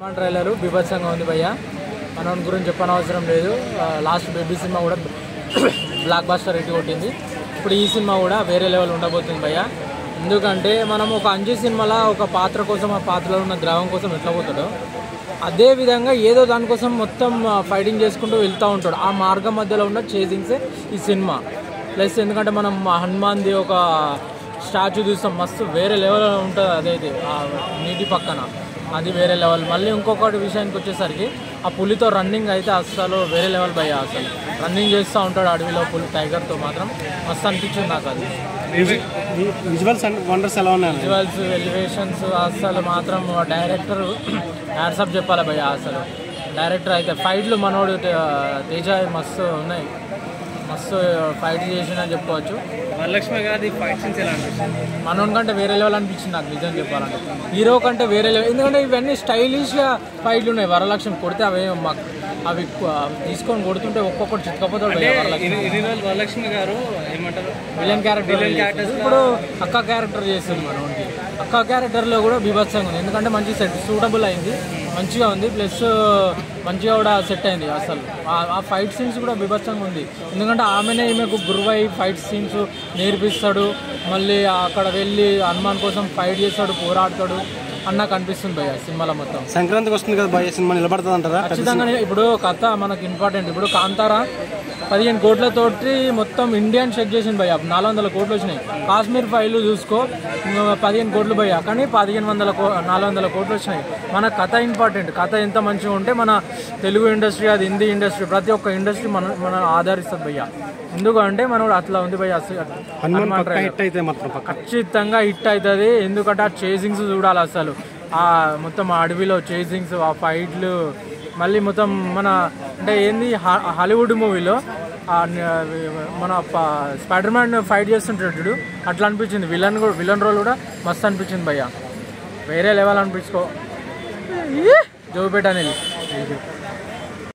Trailer బీభత్సంగా ఉంది భయ్య, మనోని గురించి చెప్పనవసరం లేదు. లాస్ట్ బేబీ సినిమా కూడా బ్లాక్ బస్టర్ హిట్ కొట్టింది. ఇప్పుడు ఈ సినిమా కూడా వేరే లెవెల్ ఉండబోతుంది భయ్య. ఎందుకంటే మనం ఒక అంజీ సినిమాలో ఒక పాత్ర కోసం, ఆ పాత్రలో ఉన్న ద్రవం కోసం ఎట్లా పోతాడో అదేవిధంగా ఏదో దానికోసం మొత్తం ఫైటింగ్ చేసుకుంటూ వెళ్తూ ఉంటాడు. ఆ మార్గం మధ్యలో ఉన్న చేజింగ్సే ఈ సినిమా. ప్లస్ ఎందుకంటే మనం హనుమాన్ది ఒక స్టాచ్యూ చూస్తాం, మస్తు వేరే లెవెల్ ఉంటుంది. అదైతే ఆ నీటి పక్కన అది వేరే లెవెల్. మళ్ళీ ఇంకొకటి విషయానికి వచ్చేసరికి ఆ పులితో రన్నింగ్ అయితే అసలు వేరే లెవెల్ భయ్య. అసలు రన్నింగ్ చేస్తూ ఉంటాడు అడవిలో పులి, టైగర్తో మాత్రం మస్తు అనిపించింది నాకు. అది విజువల్స్ అండ్ వండర్స్ ఎలా ఉన్నాయి? విజువల్స్, ఎలివేషన్స్ అసలు మాత్రం డైరెక్టర్ హ్యాట్సప్ చెప్పాలి భయ్య. అసలు డైరెక్టర్ అయితే ఫైట్లు మనోడు తేజ మస్తు ఉన్నాయి, మస్తు ఫైట్ చేసిందని చెప్పుకోవచ్చు. వరలక్ష్మి గారి ఫైట్ సీన్స్ ఎలా అనిపిస్తుంది? మనోన్ కంటే వేరే లెవెల్ అనిపించింది నాకు నిజం చెప్పాలంటే. హీరో కంటే వేరే లెవెల్, ఎందుకంటే ఇవన్నీ స్టైలిష్గా ఫైట్లు ఉన్నాయి. వరలక్ష్మి కొడితే అవి తీసుకొని కొడుతుంటే ఒక్కొక్కటి చిక్కపోతాడు. వరలక్ష్మి గారు ఏమంటారు, విలన్ క్యారెక్టర్. ఇప్పుడు అక్క క్యారెక్టర్ చేస్తుంది మనోనికి. అక్క క్యారెక్టర్లో కూడా బీభత్సంగా ఉంది, ఎందుకంటే మంచి సూటబుల్ అయింది, మంచిగా ఉంది. ప్లస్ మంచిగా కూడా సెట్ అయింది. అసలు ఆ ఫైట్ సీన్స్ కూడా బీభత్సంగా ఉంది, ఎందుకంటే ఆమెనే ఈమెకు గురువై ఫైట్ సీన్స్ నేర్పిస్తాడు. మళ్ళీ అక్కడ వెళ్ళి హనుమాన్ కోసం ఫైట్ చేస్తాడు, పోరాడతాడు అన్న కనిపిస్తుంది భయ్య సినిమాలో మొత్తం. సంక్రాంతికి వస్తుంది కదా భయ్య, సినిమా నిలబడుతుంది అంటారా? ఖచ్చితంగా. ఇప్పుడు కథ మనకు ఇంపార్టెంట్. ఇప్పుడు కాంతారా 15 కోట్లతోటి మొత్తం ఇండియాని చెక్ చేసింది భయ్య, 400 కోట్లు వచ్చినాయి. కాశ్మీర్ ఫైల్ చూసుకో 15 కోట్లు భయ్య, కానీ 400 కోట్లు వచ్చినాయి. మన కథ ఇంపార్టెంట్. కథ ఎంత మంచిగా ఉంటే మన తెలుగు ఇండస్ట్రీ, అది హిందీ ఇండస్ట్రీ, ప్రతి ఒక్క ఇండస్ట్రీ మన ఆధారిస్తుంది భయ్య. ఎందుకంటే మనోడు అట్లా ఉంది భయ్య. ఖచ్చితంగా హిట్ అవుతుంది, ఎందుకంటే ఆ చేజింగ్స్ చూడాలి. అసలు ఆ మొత్తం అడవిలో చేజింగ్స్, ఆ ఫైట్లు, మళ్ళీ మొత్తం మన అంటే ఏంది హాలీవుడ్ మూవీలో మన స్పైడర్ మ్యాన్ ఫైట్ చేస్తుంటాడు అట్లా అనిపించింది. విలన్ రోల్ కూడా మస్తు అనిపించింది భయ్య, వేరే లెవెల్ అనిపించుకో. జోపేట అనేది